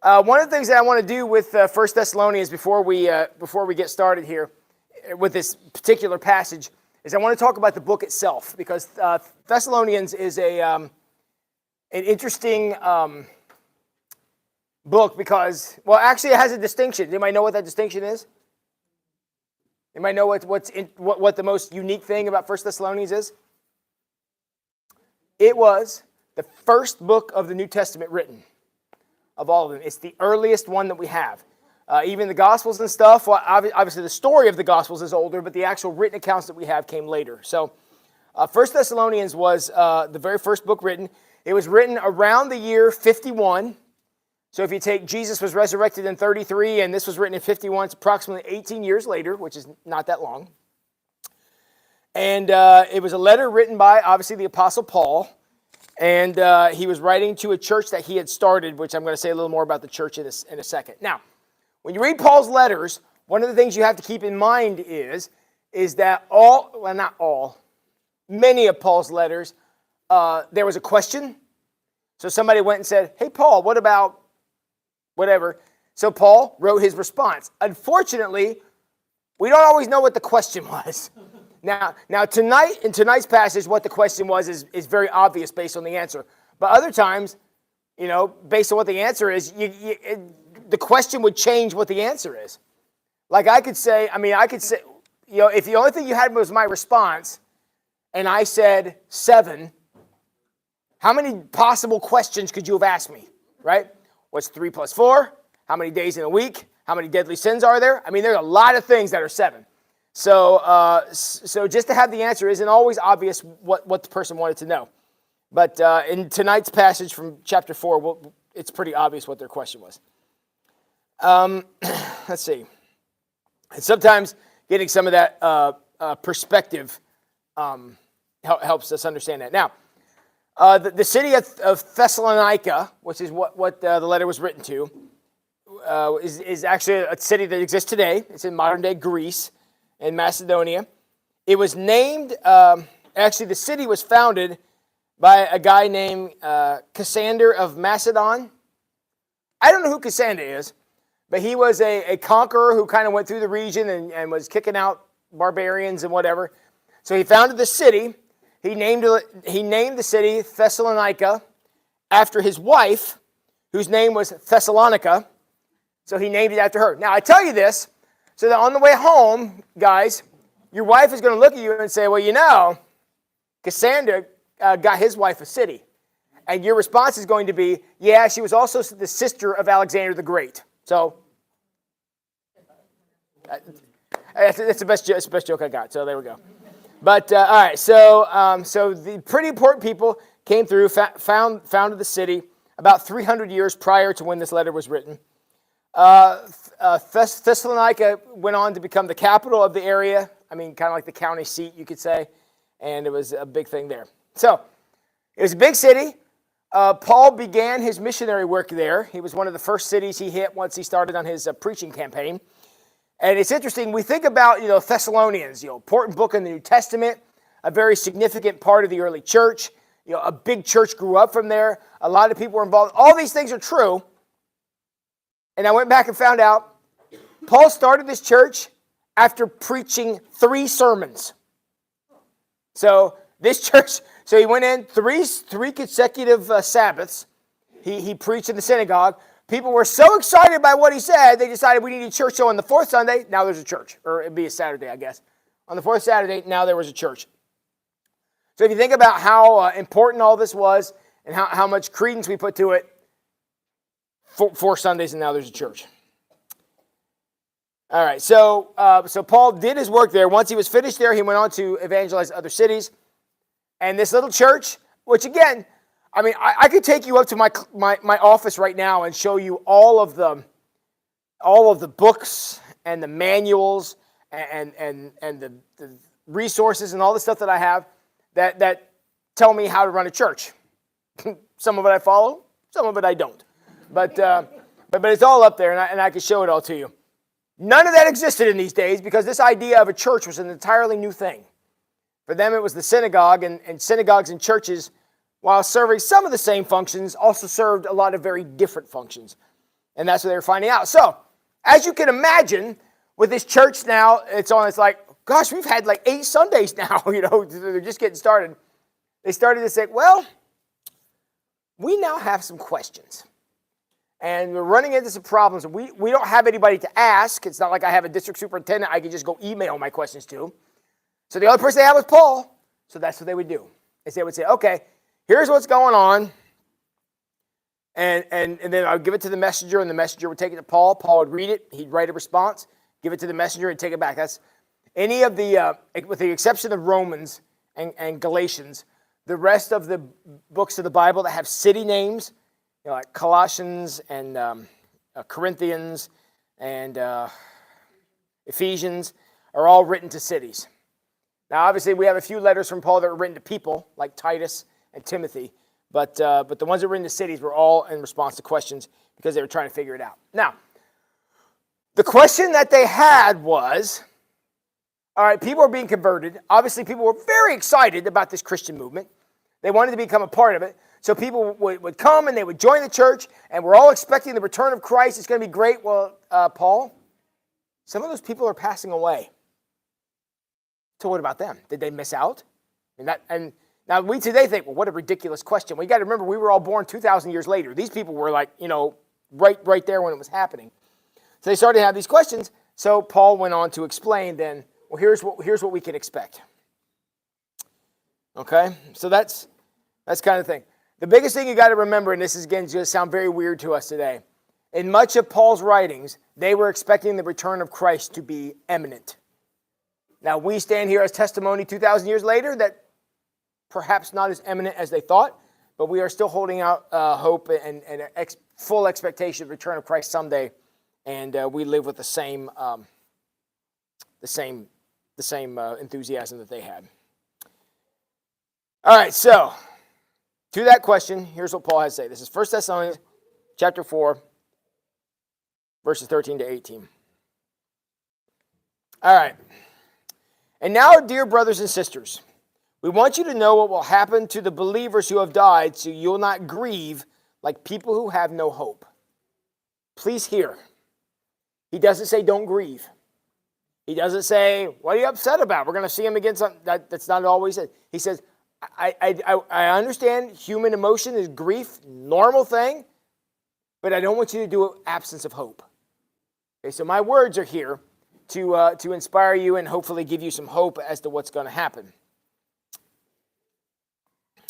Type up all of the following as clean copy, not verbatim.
One of the things that I want to do with 1 Thessalonians before we get started here with this particular passage is I want to talk about the book itself, because Thessalonians is an interesting book because, well, actually it has a distinction. Anybody know what that distinction is? Anybody know what the most unique thing about 1 Thessalonians is? It was the first book of the New Testament written. Of all of them. It's the earliest one that we have. Even the Gospels and stuff, well, obviously the story of the Gospels is older, but the actual written accounts that we have came later. So 1 Thessalonians was the very first book written. It was written around the year 51. So if you take Jesus was resurrected in 33 and this was written in 51, it's approximately 18 years later, which is not that long. And it was a letter written by, obviously, the Apostle Paul. And he was writing to a church that he had started, which I'm going to say a little more about the church in a second. Now, when you read Paul's letters, one of the things you have to keep in mind is that many of Paul's letters, there was a question. So somebody went and said, hey, Paul, what about whatever? So Paul wrote his response. Unfortunately, we don't always know what the question was. Now in tonight's passage, what the question was is very obvious based on the answer. But other times, based on what the answer is, the question would change what the answer is. Like I could say, if the only thing you had was my response, and I said 7, how many possible questions could you have asked me, right? What's 3 plus 4? How many days in a week? How many deadly sins are there? There's a lot of things that are 7. So just to have the answer isn't always obvious what the person wanted to know. But in tonight's passage from chapter 4, it's pretty obvious what their question was. Let's see. And sometimes getting some of that perspective helps us understand that. Now, the city of Thessalonica, which is what the letter was written to, is actually a city that exists today. It's in modern-day Greece. In Macedonia. It was named, actually the city was founded by a guy named Cassander of Macedon. I don't know who Cassander is, but he was a conqueror who kind of went through the region and was kicking out barbarians and whatever. So he founded the city. He named the city Thessalonica after his wife, whose name was Thessalonica. So he named it after her. Now I tell you this, so that on the way home, guys, your wife is going to look at you and say, well, Cassander got his wife a city. And your response is going to be, yeah, she was also the sister of Alexander the Great. So that's the best joke I got. So there we go. But all right, so the pretty important people came through, founded the city about 300 years prior to when this letter was written. Thessalonica went on to become the capital of the area. Kind of like the county seat, you could say. And it was a big thing there. So, it was a big city. Paul began his missionary work there. He was one of the first cities he hit once he started on his preaching campaign. And it's interesting, we think about, Thessalonians, important book in the New Testament, a very significant part of the early church. A big church grew up from there. A lot of people were involved. All these things are true. And I went back and found out Paul started this church after preaching 3 sermons. So this church, he went in three consecutive Sabbaths. He preached in the synagogue. People were so excited by what he said, they decided we need a church. So on the 4th Sunday, now there's a church. Or it'd be a Saturday, I guess. On the 4th Saturday, now there was a church. So if you think about how important all this was and how much credence we put to it, 4 Sundays and now there's a church. All right, so Paul did his work there. Once he was finished there, he went on to evangelize other cities. And this little church, which again, I could take you up to my office right now and show you all of the books and the manuals and the resources and all the stuff that I have that tell me how to run a church. Some of it I follow, some of it I don't. But it's all up there, and I can show it all to you. None of that existed in these days because this idea of a church was an entirely new thing. For them, it was the synagogue, and synagogues and churches, while serving some of the same functions, also served a lot of very different functions. And that's what they were finding out. So, as you can imagine, with this church now, it's like, gosh, we've had like 8 Sundays now, they're just getting started. They started to say, well, we now have some questions. And we're running into some problems. We don't have anybody to ask. It's not like I have a district superintendent I can just go email my questions to. So the other person they had was Paul. So that's what they would do. They would say, okay, here's what's going on. And then I would give it to the messenger, and the messenger would take it to Paul. Paul would read it. He'd write a response, give it to the messenger, and take it back. That's any of the, with the exception of Romans and Galatians, the rest of the books of the Bible that have city names, like Colossians and Corinthians and Ephesians, are all written to cities. Now, obviously, we have a few letters from Paul that were written to people, like Titus and Timothy, but the ones that were written to cities were all in response to questions because they were trying to figure it out. Now, the question that they had was, all right, people are being converted. Obviously, people were very excited about this Christian movement. They wanted to become a part of it. So people would come and they would join the church, and we're all expecting the return of Christ. It's going to be great. Well, Paul, some of those people are passing away. So what about them? Did they miss out? And now we today think, well, what a ridiculous question. Well, you got to remember, we were all born 2,000 years later. These people were like, right there when it was happening. So they started to have these questions. So Paul went on to explain then, well, here's what we can expect. Okay? So that's kind of thing. The biggest thing you got to remember, and this is again going to sound very weird to us today, in much of Paul's writings, they were expecting the return of Christ to be imminent. Now, we stand here as testimony 2,000 years later that perhaps not as imminent as they thought, but we are still holding out hope and full expectation of the return of Christ someday, and we live with the same enthusiasm that they had. All right, so to that question, here's what Paul has to say. This is 1 Thessalonians chapter 4, verses 13 to 18. All right. And now, dear brothers and sisters, we want you to know what will happen to the believers who have died, so you'll not grieve like people who have no hope. Please hear. He doesn't say don't grieve. He doesn't say, what are you upset about? We're going to see him again. That's not all he said. He says, I understand human emotion is grief, normal thing, but I don't want you to do it absence of hope. Okay, so my words are here to inspire you and hopefully give you some hope as to what's going to happen.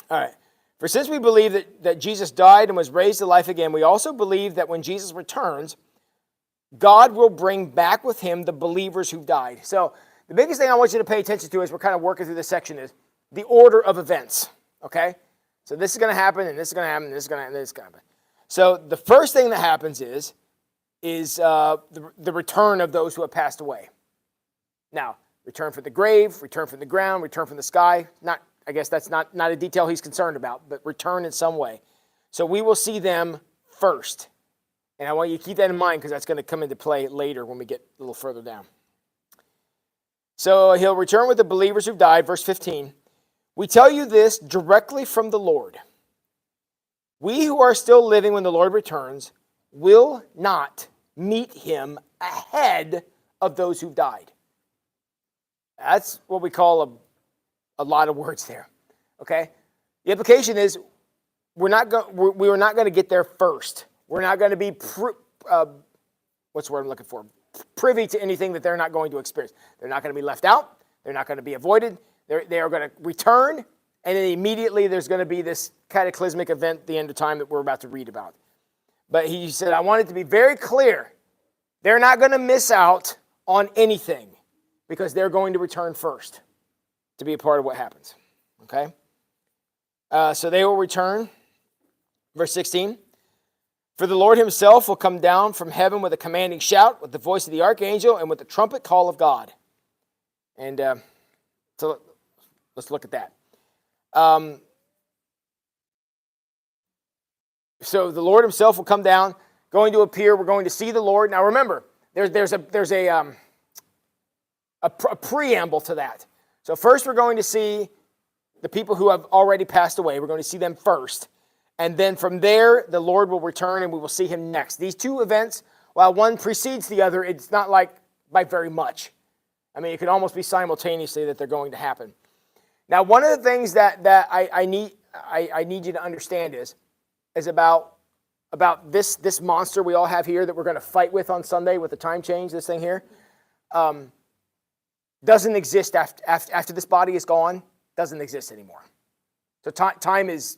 All right. For since we believe that Jesus died and was raised to life again, we also believe that when Jesus returns, God will bring back with him the believers who've died. So the biggest thing I want you to pay attention to as we're kind of working through this section is the order of events, okay? So this is going to happen, and this is going to happen, and this is going to happen, and this is going to happen. So the first thing that happens is the return of those who have passed away. Now, return from the grave, return from the ground, return from the sky. I guess that's not a detail he's concerned about, but return in some way. So we will see them first. And I want you to keep that in mind because that's going to come into play later when we get a little further down. So he'll return with the believers who've died, verse 15. We tell you this directly from the Lord. We who are still living when the Lord returns will not meet him ahead of those who've died. That's what we call a lot of words there, okay? The implication is we are not going to get there first. We're not going to be, what's the word I'm looking for? Privy to anything that they're not going to experience. They're not going to be left out. They're not going to be avoided. They are going to return, and then immediately there's going to be this cataclysmic event at the end of time that we're about to read about. But he said, I want it to be very clear. They're not going to miss out on anything because they're going to return first to be a part of what happens. Okay? So they will return. Verse 16. For the Lord himself will come down from heaven with a commanding shout, with the voice of the archangel, and with the trumpet call of God. And so let's look at that. So the Lord himself will come down, going to appear. We're going to see the Lord. Now remember, there's a preamble to that. So first we're going to see the people who have already passed away. We're going to see them first. And then from there, the Lord will return and we will see him next. These two events, while one precedes the other, it's not like by very much. I mean, it could almost be simultaneously that they're going to happen. Now, one of the things that I need you to understand is about this monster we all have here that we're going to fight with on Sunday with the time change, this thing here, doesn't exist after this body is gone, doesn't exist anymore. So time is,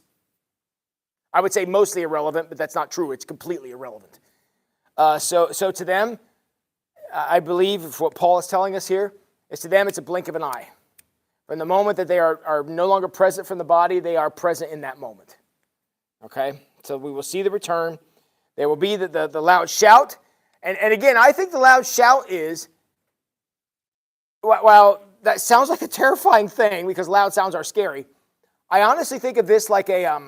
I would say, mostly irrelevant, but that's not true. It's completely irrelevant. So to them, I believe if what Paul is telling us here is to them, it's a blink of an eye. From the moment that they are no longer present from the body, they are present in that moment. Okay? So we will see the return. There will be the loud shout. And again, I think the loud shout is, while that sounds like a terrifying thing because loud sounds are scary, I honestly think of this like a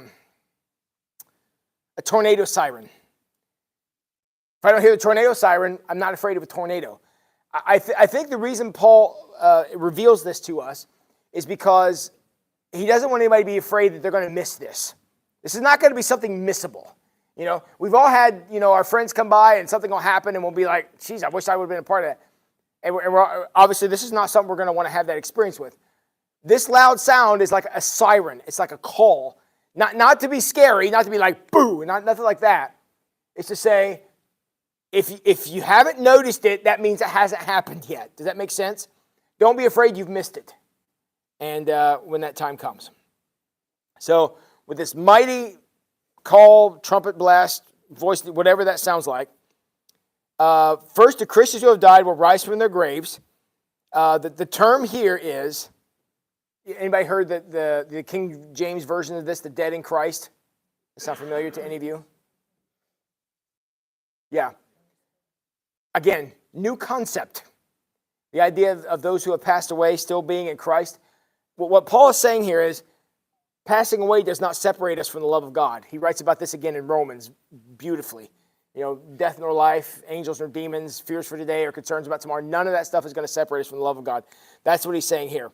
tornado siren. If I don't hear the tornado siren, I'm not afraid of a tornado. I think the reason Paul reveals this to us is because he doesn't want anybody to be afraid that they're going to miss this. This is not going to be something missable. You know, we've all had, our friends come by and something will happen and we'll be like, geez, I wish I would have been a part of that. And obviously, this is not something we're going to want to have that experience with. This loud sound is like a siren. It's like a call. Not to be scary, not to be like, boo, nothing like that. It's to say, if you haven't noticed it, that means it hasn't happened yet. Does that make sense? Don't be afraid you've missed it. And when that time comes. So, with this mighty call, trumpet blast, voice, whatever that sounds like, first, the Christians who have died will rise from their graves. The term here is, anybody heard the King James version of this, the dead in Christ? Does that sound familiar to any of you? Yeah. Again, new concept. The idea of those who have passed away still being in Christ. What Paul is saying here is, passing away does not separate us from the love of God. He writes about this again in Romans beautifully. Death nor life, angels nor demons, fears for today or concerns about tomorrow. None of that stuff is going to separate us from the love of God. That's what he's saying here.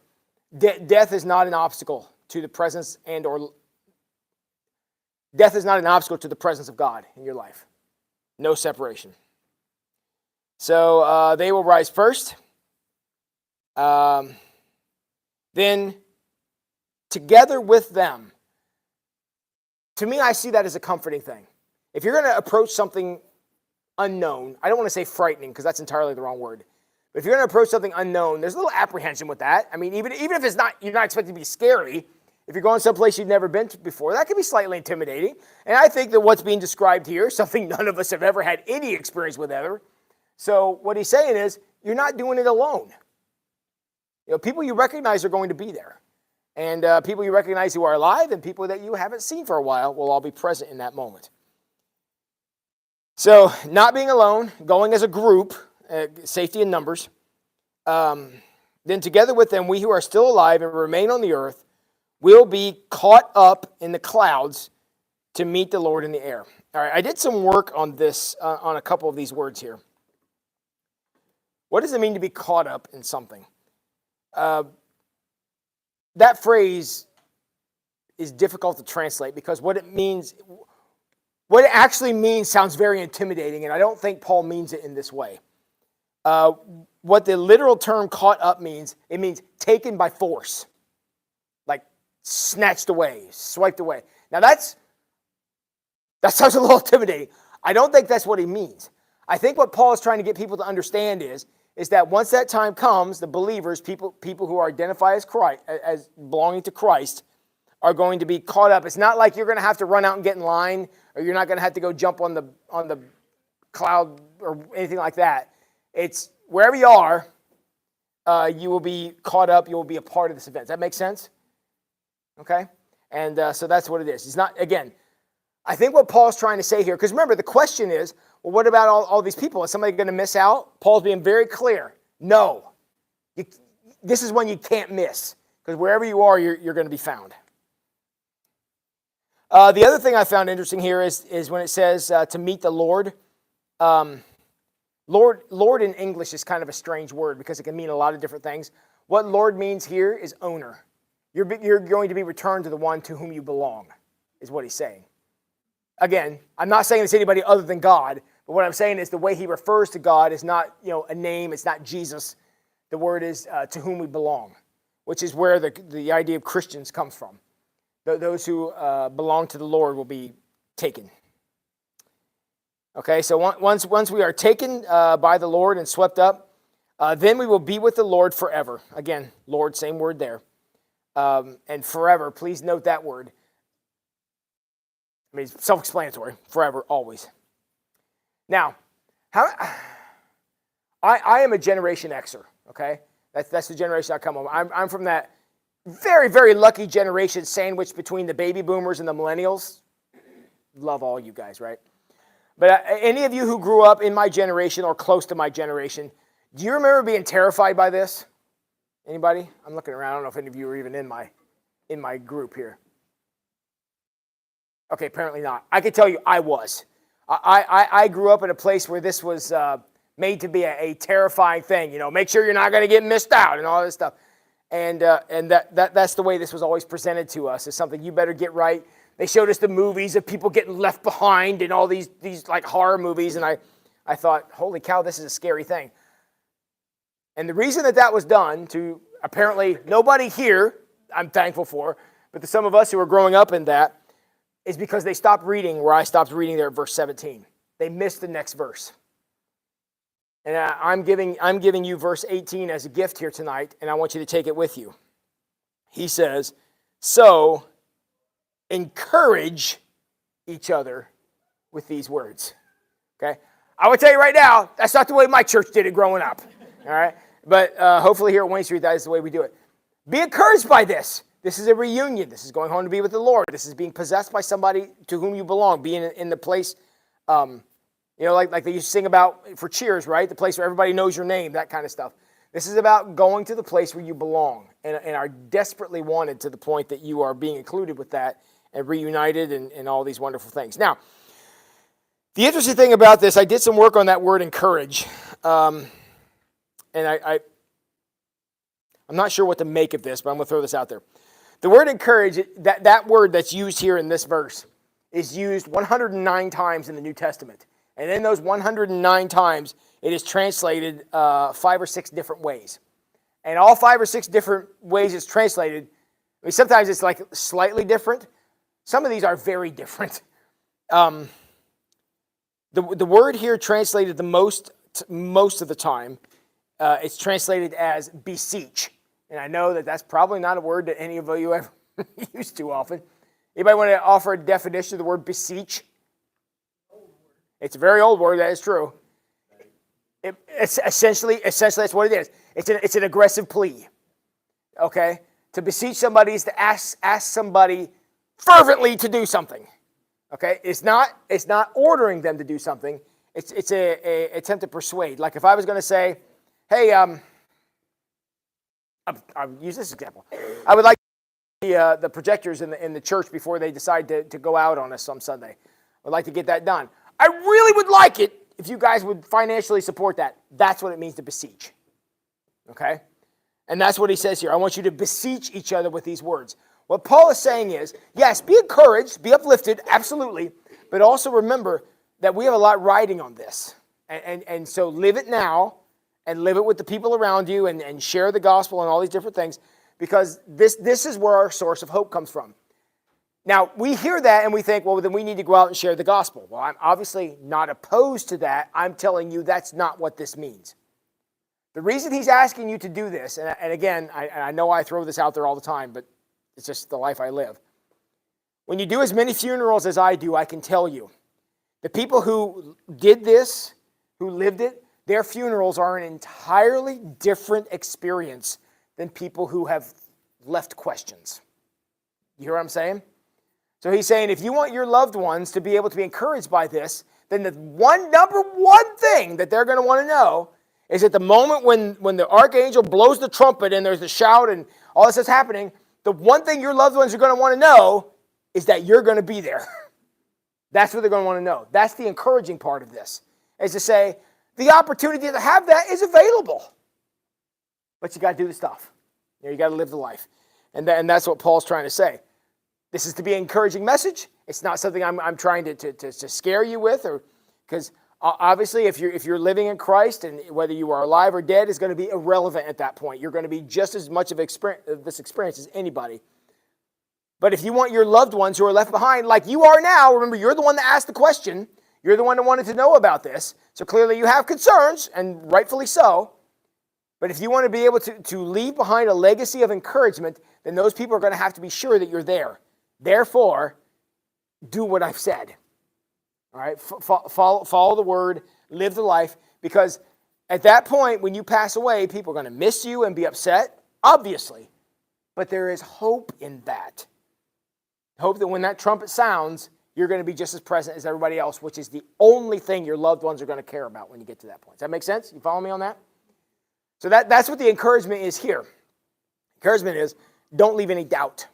Death is not an obstacle to the presence death is not an obstacle to the presence of God in your life. No separation. So they will rise first. Then together with them. To me, I see that as a comforting thing. If you're going to approach something unknown, I don't want to say frightening because that's entirely the wrong word. But if you're going to approach something unknown, there's a little apprehension with that. I mean, even if it's not, you're not expected to be scary. If you're going someplace you've never been to before, that can be slightly intimidating. And I think that what's being described here is something none of us have ever had any experience with ever. So what he's saying is, you're not doing it alone. People you recognize are going to be there. And people you recognize who are alive and people that you haven't seen for a while will all be present in that moment. So, not being alone, going as a group, safety in numbers. Then together with them, we who are still alive and remain on the earth will be caught up in the clouds to meet the Lord in the air. All right, I did some work on this, on a couple of these words here. What does it mean to be caught up in something? That phrase is difficult to translate because what it actually means sounds very intimidating, and I don't think Paul means it in this way. What the literal term caught up means, it means taken by force, like snatched away, swiped away. Now that sounds a little intimidating. I don't think that's what he means. I think what Paul is trying to get people to understand is that once that time comes, the believers, people who are identified as Christ, as belonging to Christ, are going to be caught up. It's not like you're going to have to run out and get in line, or you're not going to have to go jump on the cloud or anything like that. It's wherever you are, you will be caught up. You will be a part of this event. Does that make sense? Okay, and so that's what it is. It's not, again, I think what Paul's trying to say here, because remember, the question is, well, what about all these people? Is somebody going to miss out? Paul's being very clear. No. This is one you can't miss, because wherever you are, you're going to be found. The other thing I found interesting here is when it says to meet the Lord. Lord in English is kind of a strange word because it can mean a lot of different things. What Lord means here is owner. You're going to be returned to the one to whom you belong, is what he's saying. Again, I'm not saying it's anybody other than God, but what I'm saying is the way he refers to God is not, a name. It's not Jesus. The word is to whom we belong, which is where the idea of Christians comes from. Those who belong to the Lord will be taken. Okay, so once we are taken by the Lord and swept up, then we will be with the Lord forever. Again, Lord, same word there. And forever, please note that word. I mean, it's self-explanatory. Forever, always. Now, I am a Generation Xer, okay? That's the generation I come from. I'm from that very, very lucky generation sandwiched between the baby boomers and the millennials. Love all you guys, right? But any of you who grew up in my generation or close to my generation, do you remember being terrified by this? Anybody? I'm looking around. I don't know if any of you are even in my group here. Okay, apparently not. I can tell you I was. I grew up in a place where this was made to be a terrifying thing. Make sure you're not going to get missed out and all this stuff. And that's the way this was always presented to us, as something you better get right. They showed us the movies of people getting left behind and all these like horror movies, and I thought, holy cow, this is a scary thing. And the reason that was done to apparently nobody here, I'm thankful for, but to some of us who were growing up in that, is because they stopped reading where I stopped reading there at verse 17. They missed the next verse. And I'm giving you verse 18 as a gift here tonight, and I want you to take it with you. He says, so encourage each other with these words. Okay? I will tell you right now, that's not the way my church did it growing up. All right? But hopefully here at Wayne Street, that is the way we do it. Be encouraged by this. This is a reunion. This is going home to be with the Lord. This is being possessed by somebody to whom you belong, being in the place, like they used to sing about for Cheers, right? The place where everybody knows your name, that kind of stuff. This is about going to the place where you belong and are desperately wanted to the point that you are being included with that and reunited and all these wonderful things. Now, the interesting thing about this, I did some work on that word encourage, and I'm not sure what to make of this, but I'm going to throw this out there. The word encourage, that word that's used here in this verse is used 109 times in the New Testament. And in those 109 times, it is translated 5 or 6 different ways. And all 5 or 6 different ways it's translated, I mean, sometimes it's like slightly different. Some of these are very different. The word here translated the most of the time, it's translated as beseech. And I know that that's probably not a word that any of you ever use too often. Anybody want to offer a definition of the word beseech? It's a very old word, that is true. It's essentially that's what it is. It's an aggressive plea. Okay? To beseech somebody is to ask somebody fervently to do something. Okay? It's not ordering them to do something. It's a attempt to persuade. Like if I was going to say, hey, I'll use this example. I would like the projectors in the church before they decide to go out on us some Sunday. I'd like to get that done. I really would like it if you guys would financially support that. That's what it means to beseech. Okay? And that's what he says here. I want you to beseech each other with these words. What Paul is saying is, yes, be encouraged, be uplifted, absolutely, but also remember that we have a lot riding on this. And so live it now, and live it with the people around you, and share the gospel and all these different things, because this is where our source of hope comes from. Now, we hear that and we think, well, then we need to go out and share the gospel. Well, I'm obviously not opposed to that. I'm telling you that's not what this means. The reason he's asking you to do this, and again, I know I throw this out there all the time, but it's just the life I live. When you do as many funerals as I do, I can tell you, the people who did this, who lived it, their funerals are an entirely different experience than people who have left questions. You hear what I'm saying? So he's saying if you want your loved ones to be able to be encouraged by this, then the number one thing that they're going to want to know is at the moment when the archangel blows the trumpet and there's the shout and all this is happening, the one thing your loved ones are going to want to know is that you're going to be there. That's what they're going to want to know. That's the encouraging part of this, is to say the opportunity to have that is available. But you got to do the stuff. You got to live the life. And that's what Paul's trying to say. This is to be an encouraging message. It's not something I'm trying to scare you with, or because obviously if you're living in Christ, and whether you are alive or dead is going to be irrelevant at that point. You're going to be just as much of this experience as anybody. But if you want your loved ones who are left behind, like you are now, remember, you're the one that asked the question. You're the one that wanted to know about this. So clearly you have concerns, and rightfully so. But if you want to be able to leave behind a legacy of encouragement, then those people are going to have to be sure that you're there. Therefore, do what I've said. All right? Follow the word, live the life, because at that point, when you pass away, people are going to miss you and be upset, obviously. But there is hope in that. Hope that when that trumpet sounds, you're going to be just as present as everybody else, which is the only thing your loved ones are going to care about when you get to that point. Does that make sense? You follow me on that? So that's what the encouragement is here. Encouragement is, don't leave any doubt.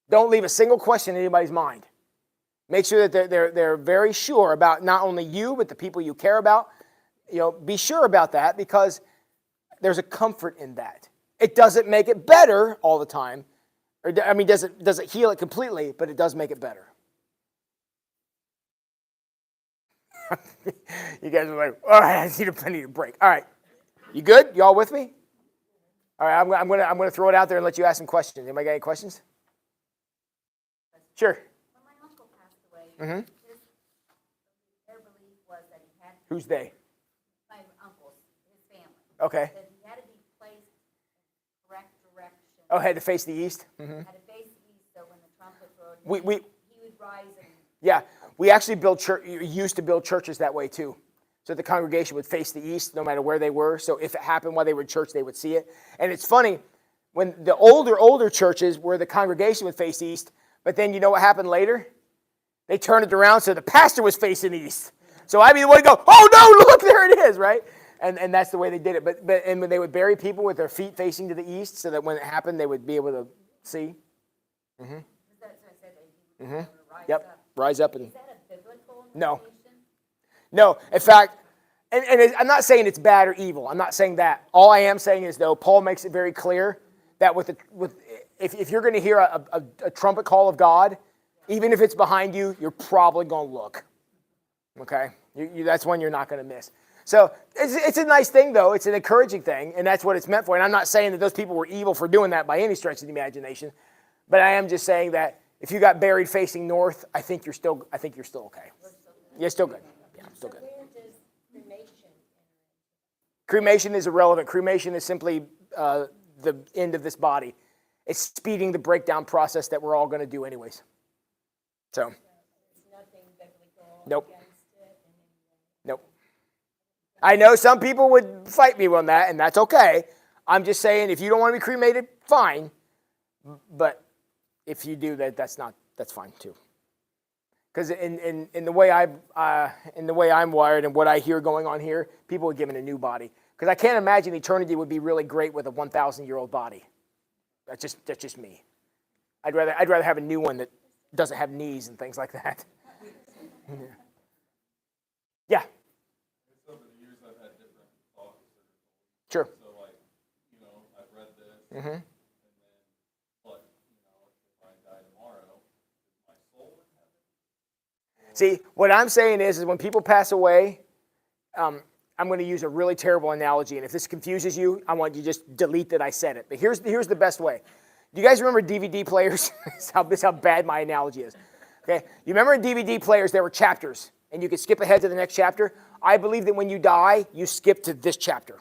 Don't leave a single question in anybody's mind. Make sure that they're very sure about not only you, but the people you care about. Be sure about that, because there's a comfort in that. It doesn't make it better all the time. Doesn't heal it completely, but it does make it better. You guys are like, all right, I need a break. All right. You good? You all with me? All right, I'm gonna throw it out there and let you ask some questions. Anybody got any questions? Sure. When my uncle passed away, their belief was that he had. Who's they? My uncles, his family. Okay. That he had to be placed in the correct direction. Oh, had to face the east? Mm-hmm. Had to face the east, so when the trumpet rode, We he would rise and. Yeah, we actually used to build churches that way too. So the congregation would face the east no matter where they were. So if it happened while they were in church, they would see it. And it's funny, when the older churches where the congregation would face east, but then you know what happened later? They turned it around so the pastor was facing east. So I'd be the one to go, oh no, look, there it is, right? And that's the way they did it. But when they would bury people with their feet facing to the east so that when it happened, they would be able to see. Mm-hmm. That's what I said, that he would rise Yep, up. rise up. And Is that a biblical No. notation? No, in fact, and I'm not saying it's bad or evil. I'm not saying that. All I am saying is, though, Paul makes it very clear that if you're going to hear a trumpet call of God, even if it's behind you, you're probably going to look. Okay? That's one you're not going to miss. So it's a nice thing, though. It's an encouraging thing, and that's what it's meant for. And I'm not saying that those people were evil for doing that by any stretch of the imagination, but I am just saying that if you got buried facing north, I think you're still okay. You're still good. Yeah, still good. Where does cremation enter? Cremation is irrelevant. Cremation is simply the end of this body. It's speeding the breakdown process that we're all going to do anyways. So. There's nothing biblical Nope. against it in any way. Nope. I know some people would fight me on that, and that's okay. I'm just saying, if you don't want to be cremated, fine. But if you do that's fine too. Because in the way I'm wired and what I hear going on here, people are given a new body. Because I can't imagine eternity would be really great with a 1,000-year-old body. That's just me. I'd rather have a new one that doesn't have knees and things like that. Yeah. Over the years, I've had different thoughts. Sure. So, I've read this, Mm-hmm. and then, but, if I die tomorrow, is my soul in heaven? See, what I'm saying is when people pass away, I'm going to use a really terrible analogy, and if this confuses you, I want you to just delete that I said it. But here's the best way. Do you guys remember DVD players? This is how bad my analogy is. Okay, you remember in DVD players there were chapters, and you could skip ahead to the next chapter? I believe that when you die, you skip to this chapter.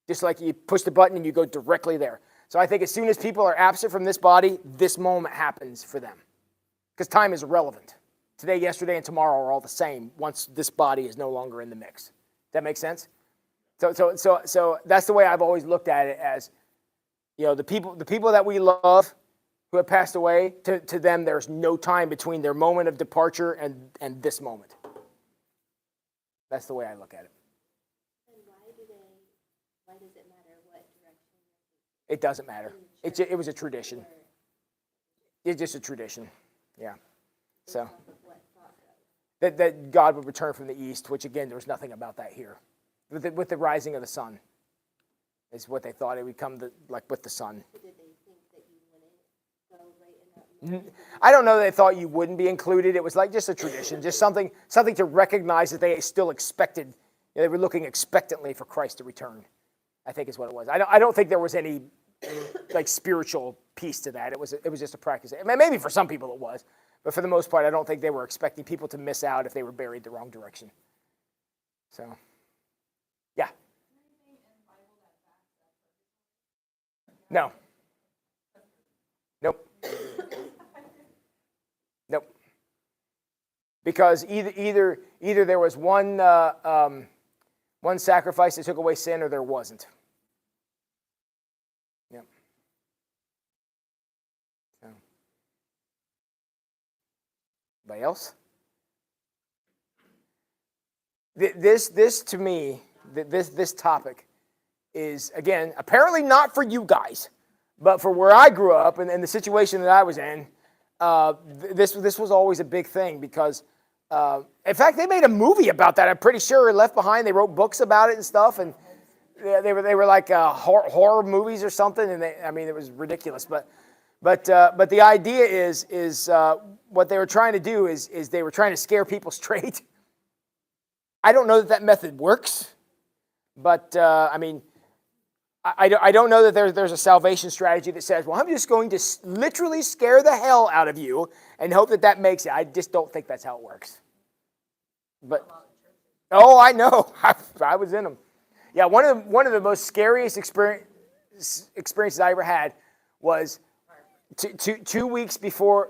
Just like you push the button and you go directly there. So I think as soon as people are absent from this body, this moment happens for them. Because time is irrelevant. Today, yesterday, and tomorrow are all the same once this body is no longer in the mix. Does that make sense? So that's the way I've always looked at it as, the people that we love who have passed away, to them there's no time between their moment of departure and this moment. That's the way I look at it. And why does it matter what direction? It doesn't matter. It was a tradition. It's just a tradition. Yeah. So that God would return from the east, which again, there was nothing about that here. With the rising of the sun is what they thought it would come like with the sun. Did they think that you wouldn't go right in that I don't know that they thought you wouldn't be included. It was like just a tradition, just something to recognize that they still expected. They were looking expectantly for Christ to return, I think is what it was. I don't think there was any like spiritual piece to that. It was just a practice. Maybe for some people it was, but for the most part, I don't think they were expecting people to miss out if they were buried the wrong direction. So, yeah. No. Nope. Nope. Because either there was one sacrifice that took away sin, or there wasn't. Yep. So. Anybody else? This to me, this topic is, again, apparently not for you guys, but for where I grew up and the situation that I was in, this was always a big thing because, in fact, they made a movie about that. I'm pretty sure Left Behind. They wrote books about it and stuff, and they were like horror movies or something. And it was ridiculous. But the idea is what they were trying to do is they were trying to scare people straight. I don't know that method works, but I don't know that there's a salvation strategy that says, well, I'm just going to literally scare the hell out of you and hope that makes it. I just don't think that's how it works. But, oh, I know. I was in them. Yeah, one of the most scariest experiences I ever had was two weeks before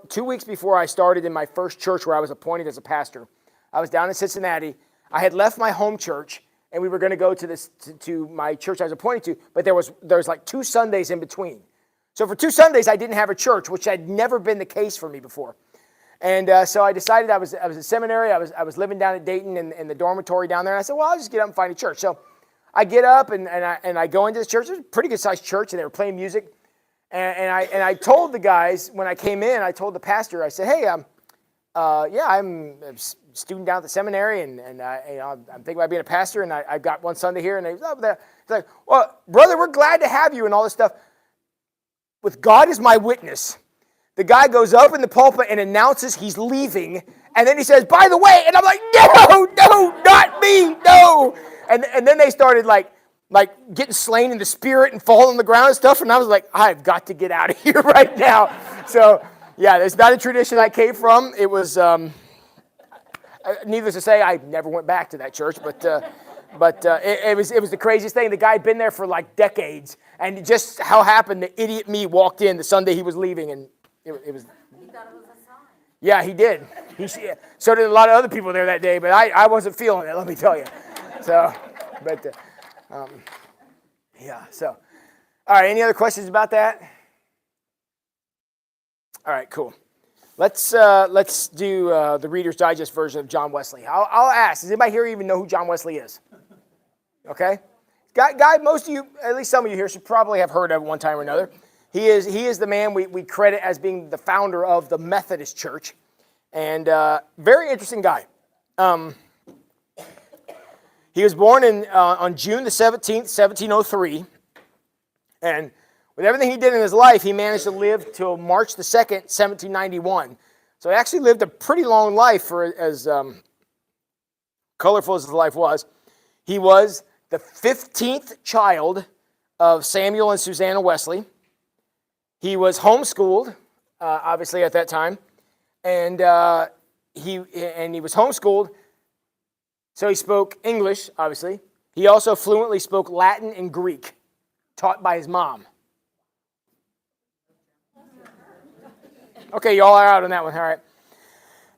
I started in my first church where I was appointed as a pastor. I was down in Cincinnati. I had left my home church, and we were going to go to my church I was appointed to, but there was like 2 Sundays in between. So for 2 Sundays, I didn't have a church, which had never been the case for me before. And so I decided I was in seminary. I was living down at Dayton in the dormitory down there. And I said, well, I'll just get up and find a church. So I get up and I go into this church. It was a pretty good sized church, and they were playing music. And I told the guys when I came in, I told the pastor, I said, hey, I'm a student down at the seminary, and I'm thinking about being a pastor, and I've got one Sunday here, and he's over there. He's like, well, brother, we're glad to have you, and all this stuff. With God as my witness, the guy goes up in the pulpit and announces he's leaving, and then he says, by the way, and I'm like, no, not me, no. And then they started like getting slain in the spirit and falling on the ground and stuff, and I was like, I've got to get out of here right now. So, yeah, it's not a tradition I came from. It was, needless to say, I never went back to that church, but it was the craziest thing. The guy had been there for like decades, and just how happened, the idiot me walked in the Sunday he was leaving, and it was. He thought it was a sign. Yeah, he did. So did a lot of other people there that day, but I wasn't feeling it, let me tell you. So, but yeah. So, all right. Any other questions about that? All right, cool. Let's do the Reader's Digest version of John Wesley. I'll ask, does anybody here even know who John Wesley is? Okay. Guy, most of you, at least some of you here, should probably have heard of one time or another. He is the man we credit as being the founder of the Methodist Church. And very interesting guy. He was born on June the 17th, 1703. And with everything he did in his life, he managed to live till March the 2nd, 1791. So he actually lived a pretty long life for as colorful as his life was. He was the 15th child of Samuel and Susanna Wesley. He was homeschooled, obviously at that time, and he was homeschooled, so he spoke English, obviously. He also fluently spoke Latin and Greek, taught by his mom. Okay, y'all are out on that one. All right.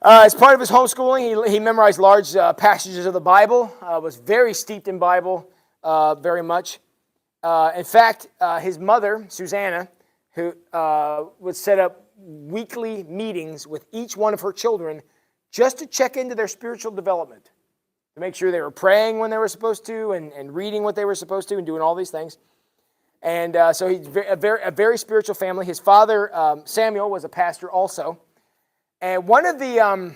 As part of his homeschooling, he memorized large passages of the Bible, was very steeped in Bible, very much. In fact, his mother, Susanna, who would set up weekly meetings with each one of her children just to check into their spiritual development, to make sure they were praying when they were supposed to and reading what they were supposed to and doing all these things. And so he's a very spiritual family. His father, Samuel, was a pastor also. And one of the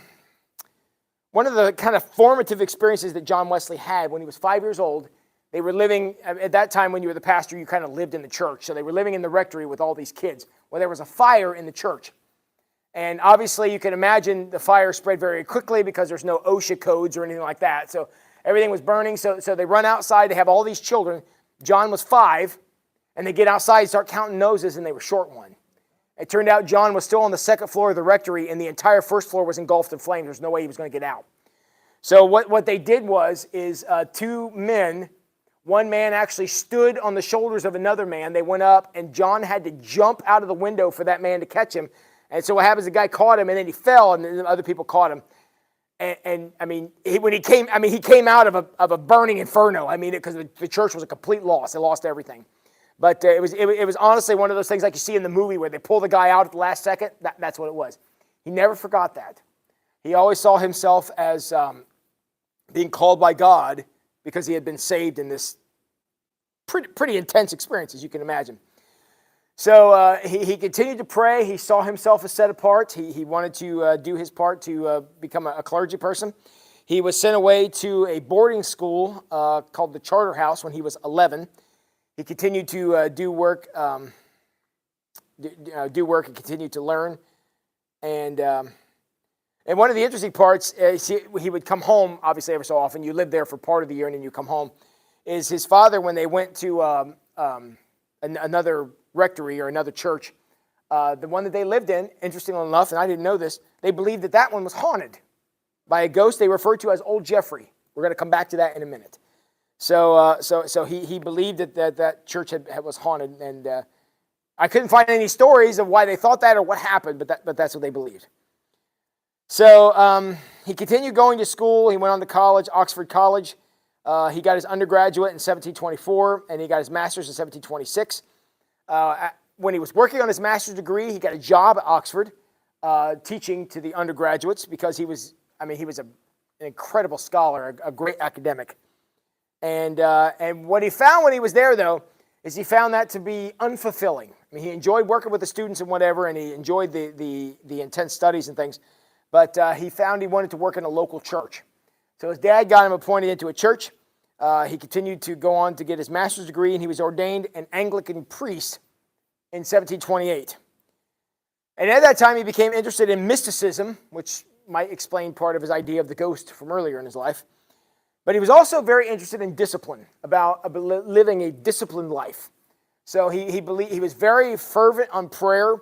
kind of formative experiences that John Wesley had when he was 5 years old, they were living, at that time when you were the pastor, you kind of lived in the church. So they were living in the rectory with all these kids. Well, there was a fire in the church. And obviously, you can imagine the fire spread very quickly because there's no OSHA codes or anything like that. So everything was burning. So they run outside. They have all these children. John was 5. And they get outside and start counting noses, and they were short one. It turned out John was still on the second floor of the rectory, and the entire first floor was engulfed in flames. There's no way he was going to get out. So what they did is 2 men, one man actually stood on the shoulders of another man. They went up, and John had to jump out of the window for that man to catch him. And so what happens, the guy caught him, and then he fell, and then other people caught him. And I mean, he came out of a burning inferno. I mean, because the church was a complete loss. They lost everything. But it was honestly one of those things like you see in the movie where they pull the guy out at the last second. That's what it was. He never forgot that. He always saw himself as being called by God because he had been saved in this pretty intense experience, as you can imagine. So he continued to pray. He saw himself as set apart. He wanted to do his part to become a clergy person. He was sent away to a boarding school called the Charter House when he was 11. He continued to do work and continued to learn. And one of the interesting parts is he would come home, obviously, every so often. You live there for part of the year, and then you come home. Is his father, when they went to another rectory or another church, the one that they lived in, interestingly enough, and I didn't know this, they believed that one was haunted by a ghost they referred to as Old Jeffrey. We're going to come back to that in a minute. So he believed that church was haunted, and I couldn't find any stories of why they thought that or what happened, but that's what they believed. So he continued going to school. He went on to college, Oxford College. He got his undergraduate in 1724, and he got his master's in 1726. When he was working on his master's degree, he got a job at Oxford teaching to the undergraduates because he was an incredible scholar, a great academic. And what he found when he was there, though, is he found that to be unfulfilling. I mean, he enjoyed working with the students and whatever, and he enjoyed the intense studies and things, but he found he wanted to work in a local church. So his dad got him appointed into a church. He continued to go on to get his master's degree, and he was ordained an Anglican priest in 1728. And at that time, he became interested in mysticism, which might explain part of his idea of the ghost from earlier in his life. But he was also very interested in discipline, about living a disciplined life. So he was very fervent on prayer,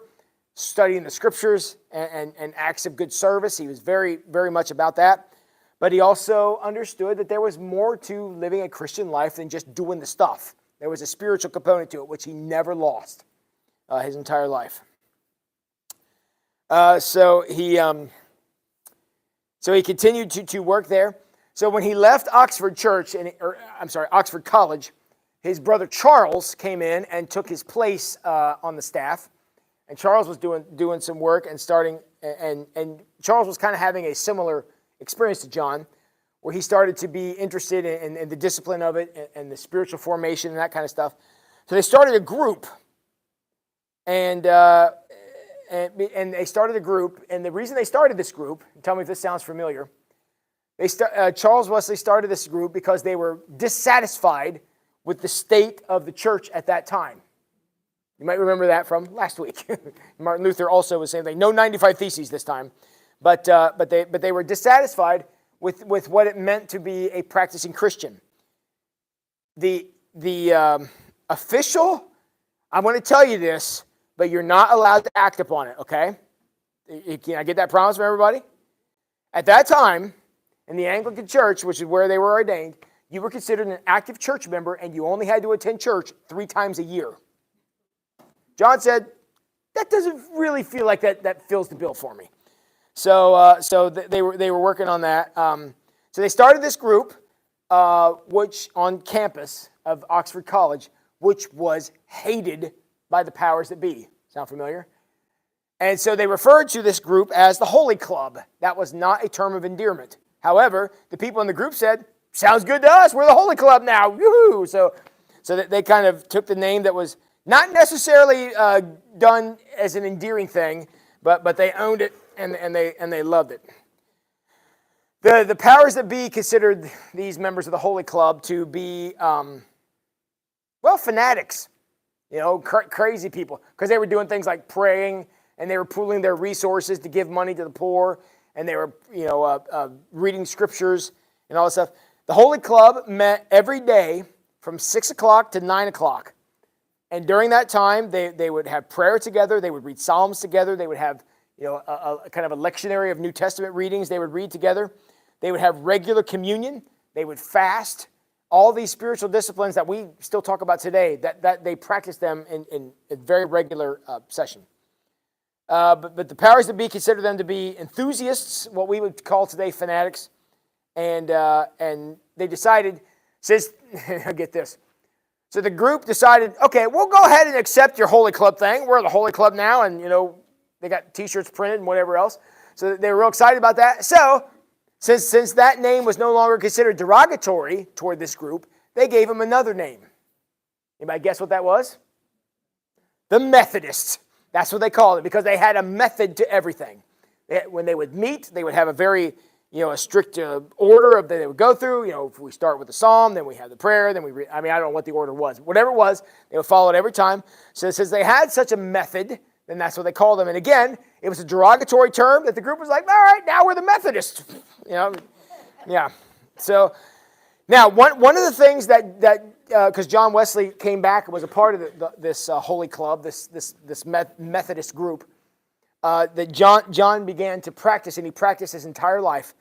studying the scriptures and acts of good service. He was very, very much about that. But he also understood that there was more to living a Christian life than just doing the stuff. There was a spiritual component to it, which he never lost his entire life. So he continued to work there. So when he left Oxford Oxford College, his brother Charles came in and took his place on the staff. And Charles was doing some work and Charles was kind of having a similar experience to John, where he started to be interested in the discipline of it and the spiritual formation and that kind of stuff. So they started a group, and they started a group. And the reason they started this group, tell me if this sounds familiar. Charles Wesley started this group because they were dissatisfied with the state of the church at that time. You might remember that from last week. Martin Luther also was saying, no 95 Theses this time, but they were dissatisfied with what it meant to be a practicing Christian. The official, I'm going to tell you this, but you're not allowed to act upon it, okay? Can I get that promise from everybody? At that time, in the Anglican Church, which is where they were ordained, you were considered an active church member, and you only had to attend church 3 times a year. John said, that doesn't really feel like that fills the bill for me. So they were working on that. So they started this group, which on campus of Oxford College, which was hated by the powers that be. Sound familiar? And so they referred to this group as the Holy Club. That was not a term of endearment. However, the people in the group said, sounds good to us. We're the Holy Club now. Woo-hoo! So they kind of took the name that was not necessarily done as an endearing thing, but they owned it and they loved it. The powers that be considered these members of the Holy Club to be, fanatics, crazy people, because they were doing things like praying and they were pooling their resources to give money to the poor, and they were, reading scriptures and all this stuff. The Holy Club met every day from 6 o'clock to 9 o'clock. And during that time, they would have prayer together. They would read Psalms together. They would have, a kind of a lectionary of New Testament readings they would read together. They would have regular communion. They would fast. All these spiritual disciplines that we still talk about today, that they practice them in a very regular session. But the powers that be consider them to be enthusiasts, what we would call today fanatics. And they decided, get this. So the group decided, okay, we'll go ahead and accept your Holy Club thing. We're the Holy Club now, and, they got T-shirts printed and whatever else. So they were real excited about that. So since that name was no longer considered derogatory toward this group, they gave them another name. Anybody guess what that was? The Methodists. That's what they called it, because they had a method to everything. When they would meet, they would have a very, a strict order of that they would go through. If we start with the psalm, then we have the prayer, then we read. I don't know what the order was. Whatever it was, they would follow it every time. So since they had such a method, then that's what they called them. And again, it was a derogatory term that the group was like, all right, now we're the Methodists. Yeah. So now one of the things that because John Wesley came back and was a part of this Holy Club, this Methodist group, that John began to practice, and he practiced his entire life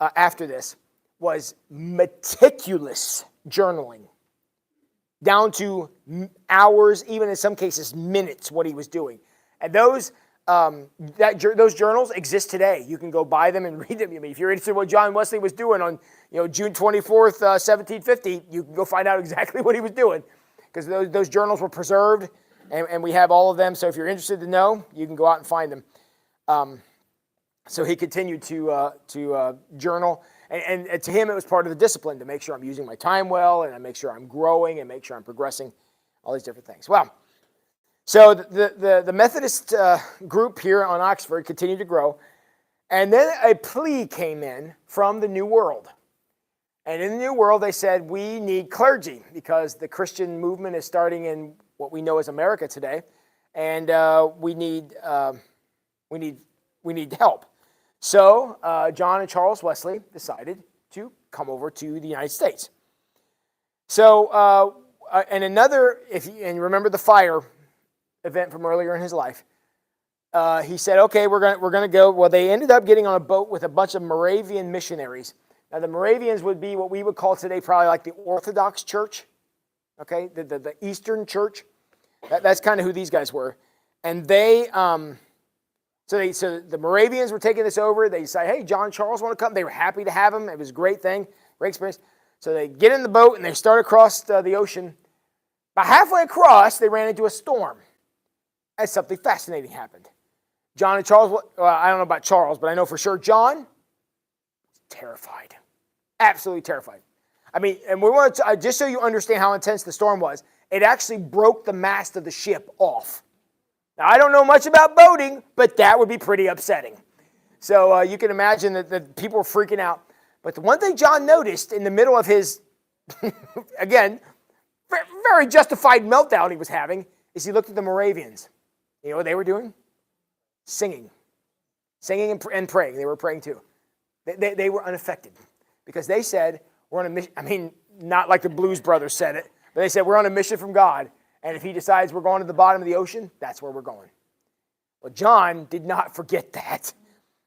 after this, was meticulous journaling, down to hours, even in some cases minutes, what he was doing. And those journals exist today. You can go buy them and read them. If you're interested in what John Wesley was doing on June 24th, 1750, you can go find out exactly what he was doing, because those journals were preserved, and we have all of them. So if you're interested to know, you can go out and find them. So he continued to journal, and to him it was part of the discipline to make sure I'm using my time well, and I make sure I'm growing, and make sure I'm progressing, all these different things. Well, so the Methodist group here on Oxford continued to grow, and then a plea came in from the New World. And in the New World, they said, we need clergy, because the Christian movement is starting in what we know as America today, and we need help. So John and Charles Wesley decided to come over to the United States. So and remember the fire event from earlier in his life. He said, okay, we're going to go. Well, they ended up getting on a boat with a bunch of Moravian missionaries. Now, the Moravians would be what we would call today probably like the Orthodox Church, okay, the Eastern Church. That's kind of who these guys were. And so the Moravians were taking this over. They decided, hey, John and Charles want to come. They were happy to have him. It was a great thing, great experience. So they get in the boat and they start across the ocean. About halfway across, they ran into a storm. And something fascinating happened. John and Charles, I don't know about Charles, but I know for sure John was terrified. Absolutely terrified. I mean, and we want to, just so you understand how intense the storm was, it actually broke the mast of the ship off. Now, I don't know much about boating, but that would be pretty upsetting. So you can imagine that people were freaking out. But the one thing John noticed in the middle of his, again, very justified meltdown he was having, is he looked at the Moravians. You know what they were doing? Singing and praying. They were praying too. They were unaffected, because they said, we're on a mission. I mean, not like the Blues Brothers said it, but they said, we're on a mission from God, and if he decides we're going to the bottom of the ocean, that's where we're going. Well, John did not forget that.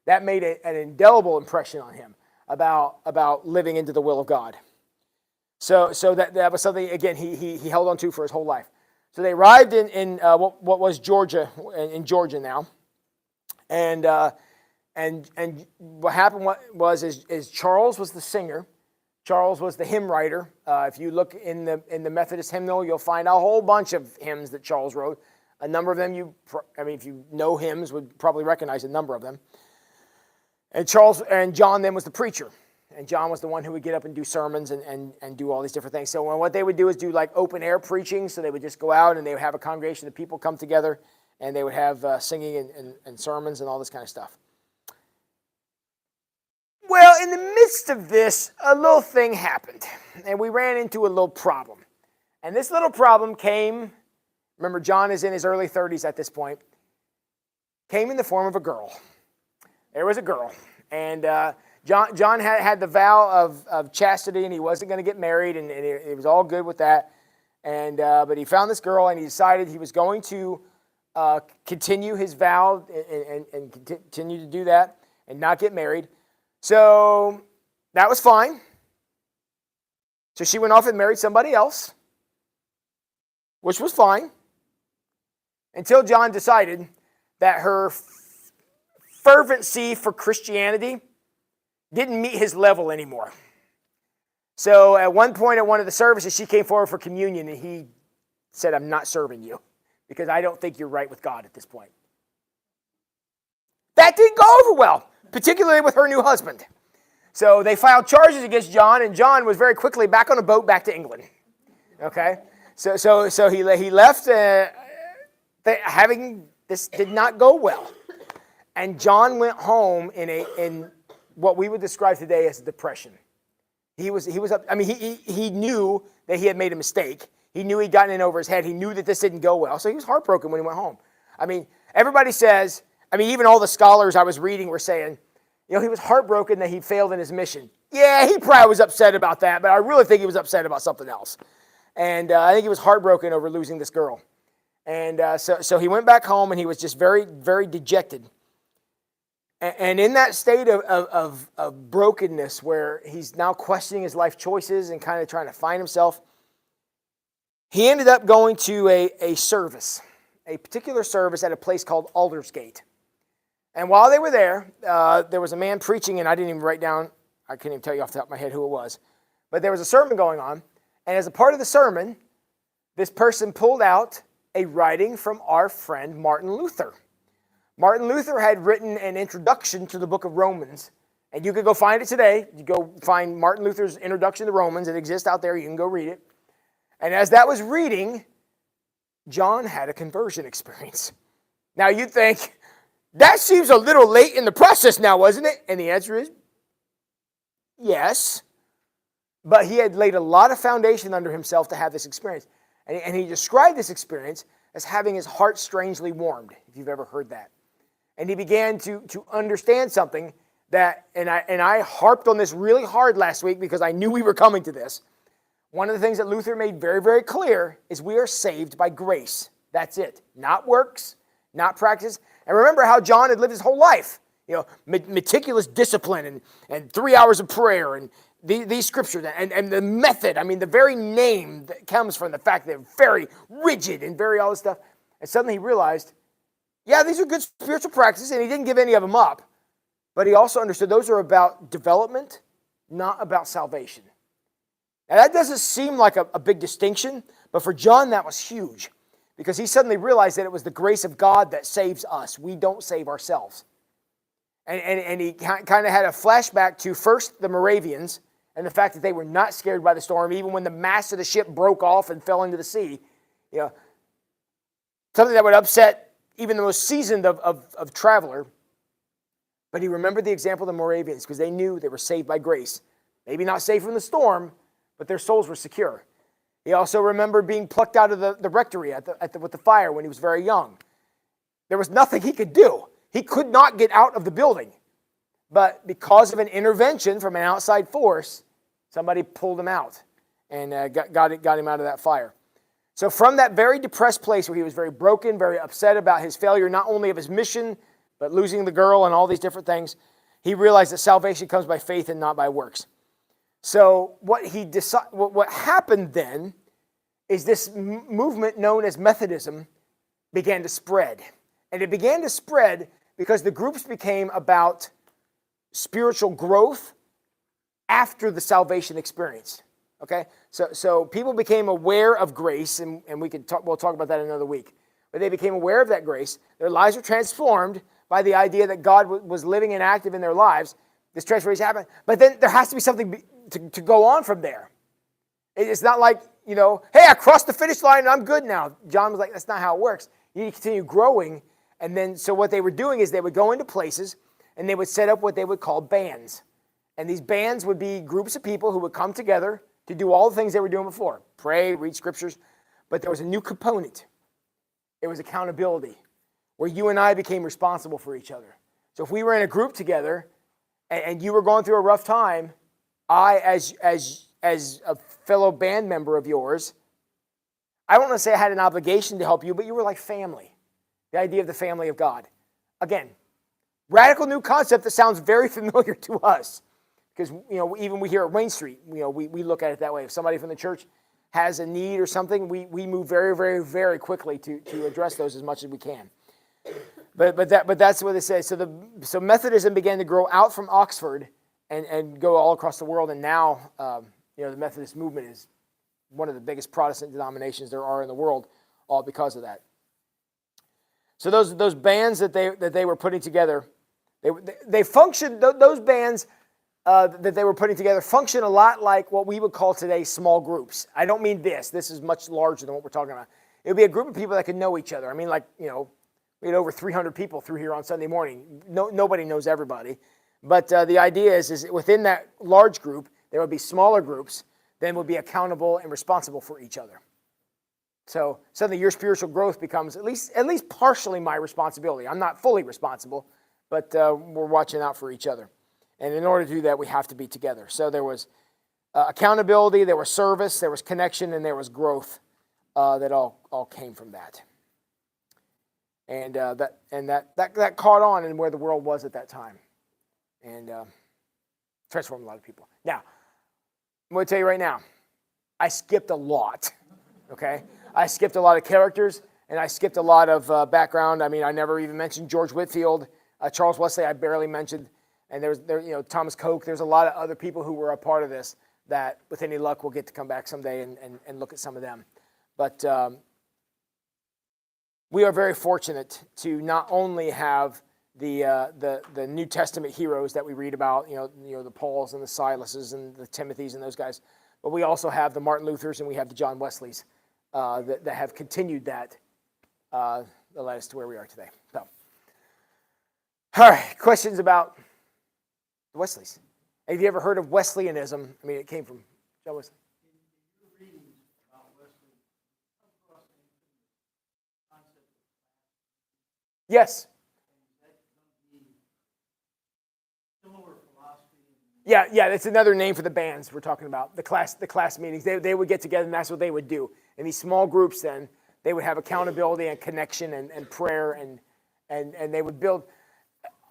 That made an indelible impression on him about living into the will of God. So that was something, again, he held on to for his whole life. So they arrived in what was Georgia, in Georgia now, and what happened is Charles was the singer. Charles was the hymn writer. If you look in the Methodist hymnal, you'll find a whole bunch of hymns that Charles wrote. A number of them, if you know hymns, would probably recognize a number of them. And John then was the preacher. And John was the one who would get up and do sermons and do all these different things. So what they would do is do like open air preaching. So they would just go out and they would have a congregation of people come together, and they would have singing and sermons and all this kind of stuff. Well, in the midst of this, a little thing happened, and we ran into a little problem. And this little problem came, remember, John is in his early 30s at this point. came in the form of a girl. There was a girl. And John had the vow of chastity, and he wasn't going to get married, and it was all good with that. And but he found this girl, and he decided he was going to continue his vow and continue to do that and not get married. So that was fine. So she went off and married somebody else, which was fine, until John decided that her fervency for Christianity didn't meet his level anymore. So at one point at one of the services, she came forward for communion, and he said, I'm not serving you because I don't think you're right with God at this point. That didn't go over well, particularly with her new husband. So they filed charges against John, and John was very quickly back on a boat back to England. Okay? So he left having this did not go well. And John went home in what we would describe today as a depression. He was up. I mean, he knew that he had made a mistake. He knew he'd gotten in over his head. He knew that this didn't go well. So he was heartbroken when he went home. I mean, everybody says, I mean, even all the scholars I was reading were saying, he was heartbroken that he failed in his mission. Yeah, he probably was upset about that, but I really think he was upset about something else. And I think he was heartbroken over losing this girl. And so he went back home, and he was just very, very dejected. And in that state of brokenness where he's now questioning his life choices and kind of trying to find himself, he ended up going to a service, a particular service at a place called Aldersgate. And while they were there was a man preaching, and I didn't even write down, I couldn't even tell you off the top of my head who it was. But there was a sermon going on, and as a part of the sermon, this person pulled out a writing from our friend Martin Luther. Martin Luther had written an introduction to the book of Romans, and you could go find it today. You go find Martin Luther's introduction to Romans. It exists out there. You can go read it. And as that was reading, John had a conversion experience. Now you'd think, that seems a little late in the process now, wasn't it? And the answer is, yes. But he had laid a lot of foundation under himself to have this experience. And he described this experience as having his heart strangely warmed, if you've ever heard that. And he began to understand something that, and I harped on this really hard last week because I knew we were coming to this. One of the things that Luther made very, very clear is we are saved by grace. That's it. Not works, not practice. And remember how John had lived his whole life. Meticulous discipline and 3 hours of prayer and these scriptures and the method. I mean, the very name that comes from the fact that they're very rigid and very all this stuff. And suddenly he realized, yeah, these are good spiritual practices, and he didn't give any of them up. But he also understood those are about development, not about salvation. Now, that doesn't seem like a big distinction, but for John, that was huge. Because he suddenly realized that it was the grace of God that saves us. We don't save ourselves. And he kind of had a flashback to first the Moravians and the fact that they were not scared by the storm, even when the mast of the ship broke off and fell into the sea. Something that would upset even the most seasoned of traveler. But he remembered the example of the Moravians because they knew they were saved by grace. Maybe not saved from the storm, but their souls were secure. He also remembered being plucked out of the rectory with the fire when he was very young. There was nothing he could do. He could not get out of the building. But because of an intervention from an outside force, somebody pulled him out and got him out of that fire. So from that very depressed place where he was very broken, very upset about his failure, not only of his mission, but losing the girl and all these different things, he realized that salvation comes by faith and not by works. So what happened then is this movement known as Methodism began to spread. And it began to spread because the groups became about spiritual growth after the salvation experience. Okay? So people became aware of grace, and we'll talk about that another week. But they became aware of that grace. Their lives were transformed by the idea that God was living and active in their lives. This transformation happened. But then there has to be something to go on from there. It's not like, hey, I crossed the finish line and I'm good now. John was like, that's not how it works. You need to continue growing. And then, so what they were doing is they would go into places and they would set up what they would call bands. And these bands would be groups of people who would come together to do all the things they were doing before. Pray, read scriptures. But there was a new component. It was accountability. where you and I became responsible for each other. So if we were in a group together and you were going through a rough time, I, as a fellow band member of yours, I don't want to say I had an obligation to help you, but you were like family. The idea of the family of God. Again, radical new concept that sounds very familiar to us. Because, even we here at Wayne Street, we look at it that way. If somebody from the church has a need or something, we move very, very, very quickly to address those as much as we can. But that's what it says. So Methodism began to grow out from Oxford and go all across the world. And now, the Methodist movement is one of the biggest Protestant denominations there are in the world, all because of that. So those bands that they were putting together, they functioned. Those bands that they were putting together function a lot like what we would call today small groups. I don't mean this. This is much larger than what we're talking about. It would be a group of people that could know each other. I mean, we had over 300 people through here on Sunday morning. Nobody knows everybody. But the idea is within that large group, there would be smaller groups, then would be accountable and responsible for each other. So suddenly your spiritual growth becomes at least partially my responsibility. I'm not fully responsible, but we're watching out for each other. And in order to do that, we have to be together. So there was accountability, there was service, there was connection, and there was growth that all came from that. And that caught on in where the world was at that time, and transformed a lot of people. Now, I'm going to tell you right now, I skipped a lot. Okay, I skipped a lot of characters, and I skipped a lot of background. I mean, I never even mentioned George Whitefield, Charles Wesley. I barely mentioned, and there Thomas Coke. There's a lot of other people who were a part of this that, with any luck, we'll get to come back someday and look at some of them. But we are very fortunate to not only have the New Testament heroes that we read about, the Pauls and the Silases and the Timothys and those guys, but we also have the Martin Luthers and we have the John Wesleys that have continued that that led us to where we are today. So, all right, questions about the Wesleys? Have you ever heard of Wesleyanism? I mean, it came from John Wesley. Yes. Yeah, it's another name for the bands we're talking about, the class meetings. They would get together, and that's what they would do. In these small groups then, they would have accountability and connection and prayer, and they would build.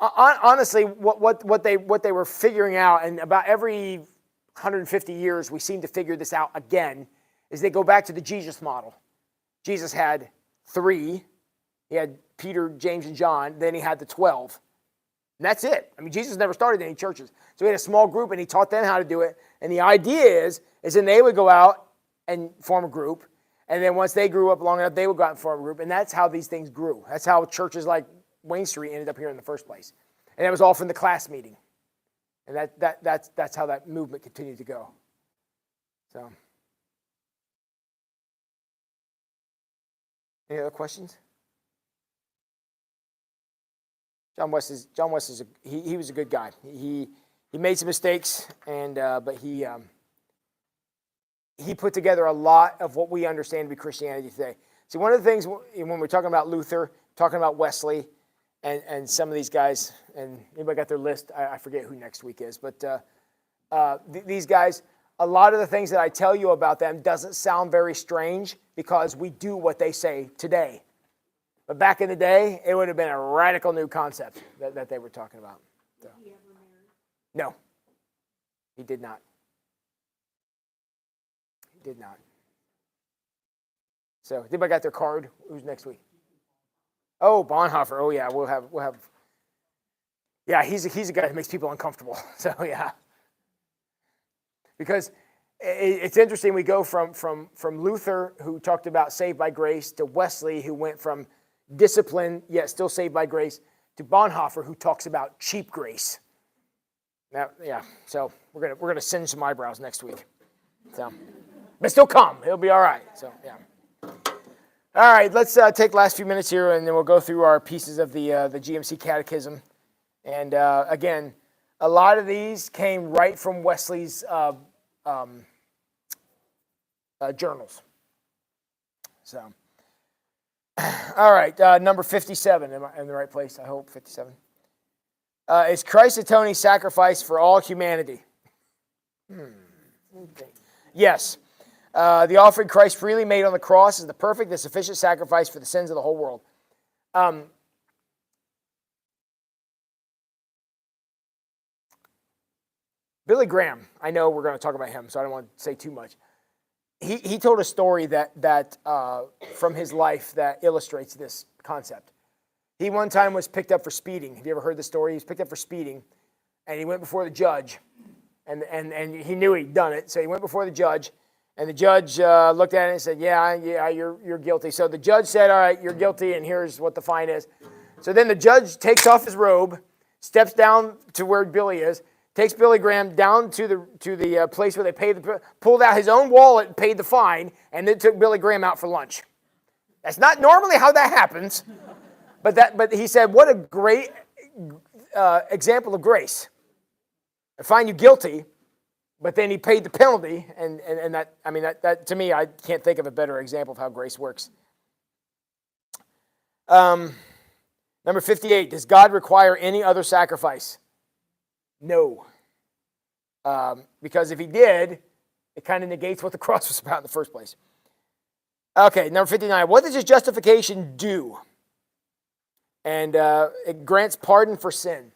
Honestly, what they were figuring out, and about every 150 years we seem to figure this out again, is they go back to the Jesus model. Jesus had 3. He had Peter, James, and John. Then he had the 12. And that's it. I mean, Jesus never started any churches. So he had a small group, and he taught them how to do it. And the idea is then they would go out and form a group. And then once they grew up long enough, they would go out and form a group. And that's how these things grew. That's how churches like Wayne Street ended up here in the first place. And it was all from the class meeting. And that's how that movement continued to go. So, any other questions? John West he was a good guy. He made some mistakes, but he put together a lot of what we understand to be Christianity today. See, one of the things when we're talking about Luther, talking about Wesley, and some of these guys, and anybody got their list? I forget who next week is, but these guys, a lot of the things that I tell you about them doesn't sound very strange because we do what they say today. But back in the day, it would have been a radical new concept that they were talking about. So. Did he ever marry? No, he did not. He did not. So, anybody got their card? Who's next week? Oh, Bonhoeffer. Oh, yeah, we'll have. Yeah, he's a guy that makes people uncomfortable. So, yeah. Because it's interesting, we go from Luther, who talked about saved by grace, to Wesley, who went from discipline, yet still saved by grace, to Bonhoeffer, who talks about cheap grace. Now, yeah, so we're gonna singe some eyebrows next week. So, but still come, it'll be all right. So, yeah. All right, let's take the last few minutes here, and then we'll go through our pieces of the GMC Catechism. And again, a lot of these came right from Wesley's journals. So. All right, number 57. Am I in the right place? I hope 57. Is Christ's atoning sacrifice for all humanity? Okay. Yes. The offering Christ freely made on the cross is the perfect and sufficient sacrifice for the sins of the whole world. Billy Graham, I know we're going to talk about him, so I don't want to say too much. He told a story that from his life that illustrates this concept. He one time was picked up for speeding. Have you ever heard the story? He was picked up for speeding, and he went before the judge, and he knew he'd done it, so he went before the judge, and the judge looked at it and said, yeah, you're guilty. So the judge said, all right, you're guilty, and here's what the fine is. So then the judge takes off his robe, steps down to where Billy is, takes Billy Graham down to the place where they paid pulled out his own wallet and paid the fine, and then took Billy Graham out for lunch. That's not normally how that happens, but he said, what a great example of grace. I find you guilty, but then he paid the penalty, and that, I mean, that to me, I can't think of a better example of how grace works. Number 58, does God require any other sacrifice? No. Because if he did, it kind of negates what the cross was about in the first place. Okay, number 59, what does his justification do? And it grants pardon for sin.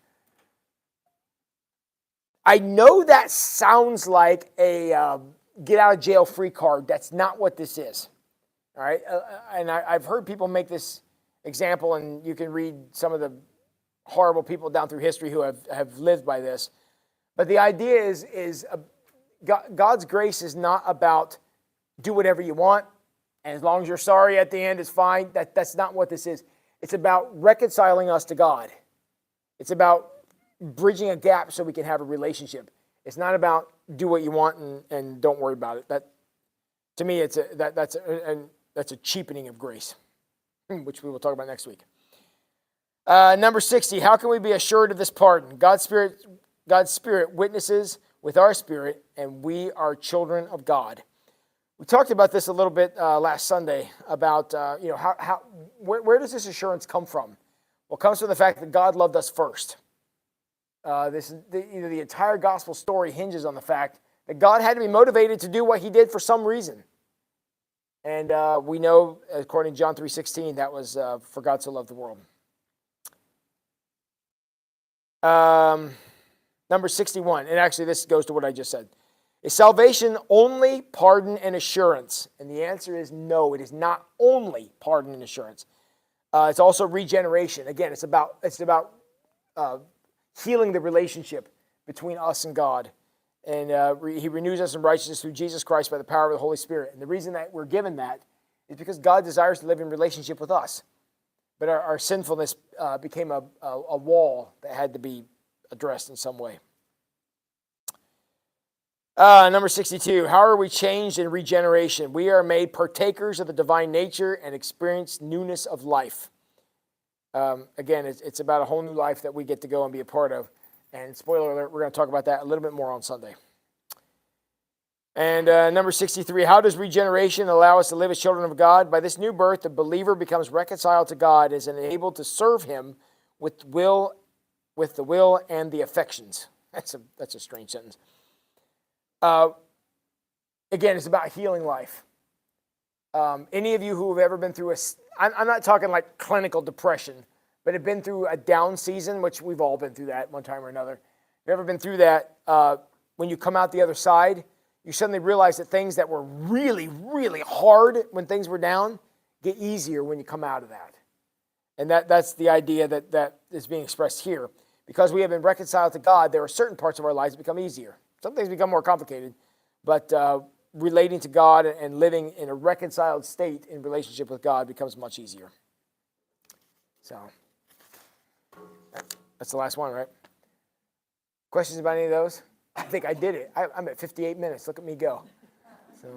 I know that sounds like a get out of jail free card. That's not what this is. All right, and I've heard people make this example, and you can read some of the horrible people down through history who have lived by this. But the idea is God's grace is not about do whatever you want, and as long as you're sorry at the end, it's fine. That's not what this is. It's about reconciling us to God. It's about bridging a gap so we can have a relationship. It's not about do what you want and don't worry about it. That, to me, that's a cheapening of grace, which we will talk about next week. Number 60, how can we be assured of this pardon? God's Spirit witnesses with our spirit, and we are children of God. We talked about this a little bit last Sunday about where does this assurance come from? Well, it comes from the fact that God loved us first. The entire gospel story hinges on the fact that God had to be motivated to do what he did for some reason. And we know, according to John 3:16, that was for God so loved the world. Number 61, and actually this goes to what I just said. Is salvation only pardon and assurance? And the answer is no, it is not only pardon and assurance. It's also regeneration. Again, it's about healing the relationship between us and God. And he renews us in righteousness through Jesus Christ by the power of the Holy Spirit. And the reason that we're given that is because God desires to live in relationship with us. But our sinfulness became a wall that had to be addressed in some way. Number 62, how are we changed in regeneration? We are made partakers of the divine nature and experience newness of life. Again, it's about a whole new life that we get to go and be a part of. And spoiler alert, we're going to talk about that a little bit more on Sunday. And number 63, how does regeneration allow us to live as children of God? By this new birth, the believer becomes reconciled to God, is enabled to serve him with the will and the affections. That's a strange sentence. Again, it's about healing life. Any of you who have ever been through I'm not talking like clinical depression, but have been through a down season, which we've all been through that one time or another. If you've ever been through that, when you come out the other side, you suddenly realize that things that were really, really hard when things were down get easier when you come out of that. And that's the idea that is being expressed here. Because we have been reconciled to God, there are certain parts of our lives that become easier. Some things become more complicated, but relating to God and living in a reconciled state in relationship with God becomes much easier. So, that's the last one, right? Questions about any of those? I think I did it. I'm at 58 minutes. Look at me go. So,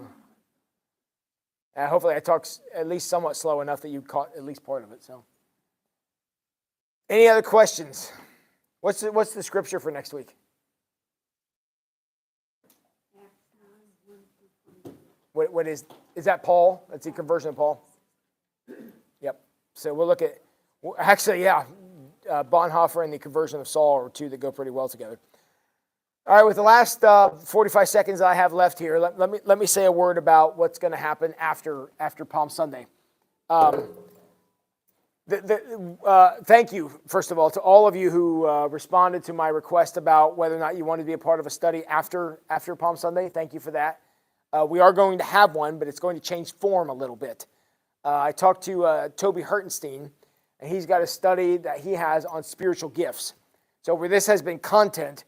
hopefully I talked at least somewhat slow enough that you caught at least part of it. So, any other questions? What's the scripture for next week? What is that Paul? That's the conversion of Paul? Yep. So we'll look at, actually, yeah, Bonhoeffer and the conversion of Saul are two that go pretty well together. All right, with the last 45 seconds I have left here, let me say a word about what's going to happen after Palm Sunday. Thank you, first of all, to all of you who responded to my request about whether or not you wanted to be a part of a study after Palm Sunday. Thank you for that. We are going to have one, but it's going to change form a little bit. I talked to Toby Hertenstein, and he's got a study that he has on spiritual gifts. So where this has been content,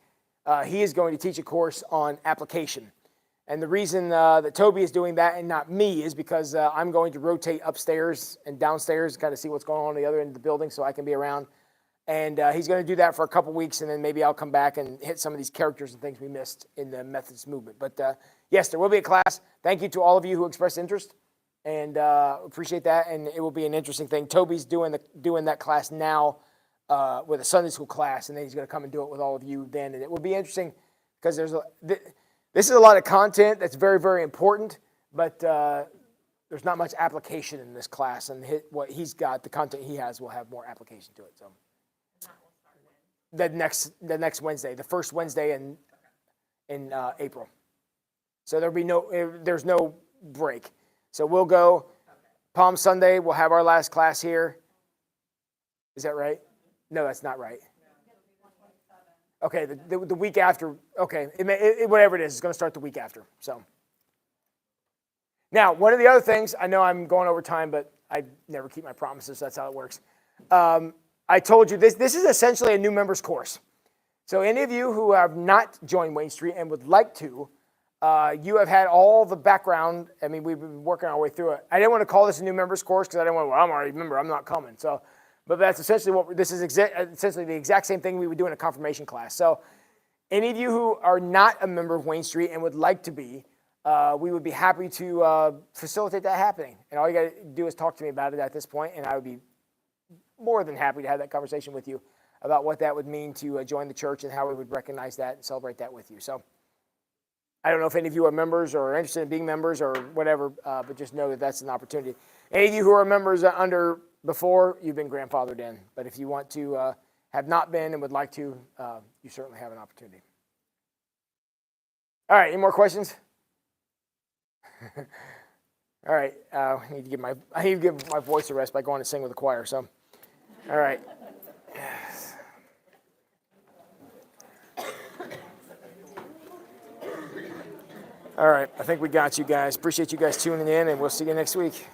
he is going to teach a course on application. And the reason that Toby is doing that and not me is because I'm going to rotate upstairs and downstairs, kind of see what's going on the other end of the building so I can be around. And he's going to do that for a couple weeks, and then maybe I'll come back and hit some of these characters and things we missed in the Methodist movement. But yes, there will be a class. Thank you to all of you who expressed interest, and appreciate that. And it will be an interesting thing. Toby's doing that class now with a Sunday school class, and then he's going to come and do it with all of you then. And it will be interesting because this is a lot of content that's very, very important, but there's not much application in this class. And what he's got, the content he has, will have more application to it. So the next Wednesday, the first Wednesday in April. So there's no break. So we'll go Palm Sunday. We'll have our last class here. Is that right? No, that's not right. Okay, the week after. Okay, whatever it is, it's going to start the week after. So now, one of the other things, I know I'm going over time, but I never keep my promises. That's how it works. I told you this is essentially a new members course. So any of you who have not joined Wayne Street and would like to, you have had all the background. I mean, we've been working our way through it. I didn't want to call this a new members course because I didn't want to, I'm already a member, I'm not coming. So, but that's essentially this is essentially the exact same thing we would do in a confirmation class. So any of you who are not a member of Wayne Street and would like to be, we would be happy to facilitate that happening. And all you got to do is talk to me about it at this point, and I would be more than happy to have that conversation with you about what that would mean to join the church and how we would recognize that and celebrate that with you. So I don't know if any of you are members or are interested in being members or whatever, but just know that that's an opportunity. Any of you who are members under before, you've been grandfathered in. But if you want to have not been and would like to, you certainly have an opportunity. All right, any more questions? All right, I need to give my voice a rest by going to sing with the choir. So, all right. All right, I think we got you guys. Appreciate you guys tuning in, and we'll see you next week.